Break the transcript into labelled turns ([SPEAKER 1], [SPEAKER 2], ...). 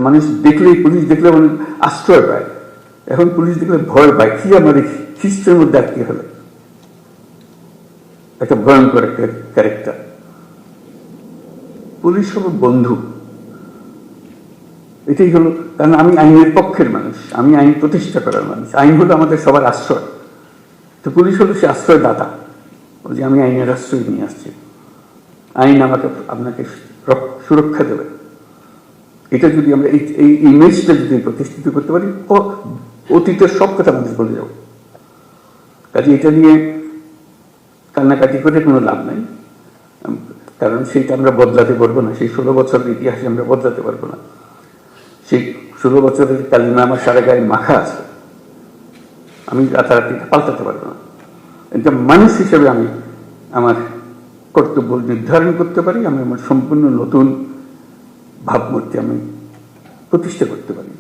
[SPEAKER 1] মানুষ দেখলেই, পুলিশ দেখলে মানুষ আশ্রয় পায়। এখন পুলিশ দেখলে ভয় পায়, কি আমার খ্রিস্টের মধ্যে আটকে হলো, একটা ভয়ঙ্কর একটা ক্যারেক্টার। পুলিশ হলো বন্ধু, এটাই হলো। কারণ আমি আইনের পক্ষের মানুষ, আমি আইন প্রতিষ্ঠা করার মানুষ, আইন হলো আমাদের সবার আশ্রয়। তো পুলিশ হলো সে আশ্রয়দাতা, ওই যে আমি আইনের আশ্রয় নিয়ে আসছি, আইন আমাকে আপনাকে সুরক্ষা দেবে। এটা যদি আমরা এই ইমেজটা যদি প্রতিষ্ঠিত করতে পারি, অতীতের সব কথা মানুষ বলে যাব। কাজে এটা নিয়ে কান্নাকাটি করে কোনো লাভ নাই, কারণ সেইটা আমরা বদলাতে পারবো না। সেই 16 বছরের ইতিহাসে আমরা বদলাতে পারবো না। সেই 16 বছরের কালিমা আমার সারা গায়ে মাখা আছে, আমি রাতারাতি পাল্টাতে পারবো না। এটা মানুষ হিসেবে আমি আমার কর্তব্য নির্ধারণ করতে পারি, আমি আমার সম্পূর্ণ নতুন ভাবমূর্তি আমি প্রতিষ্ঠা করতে পারি।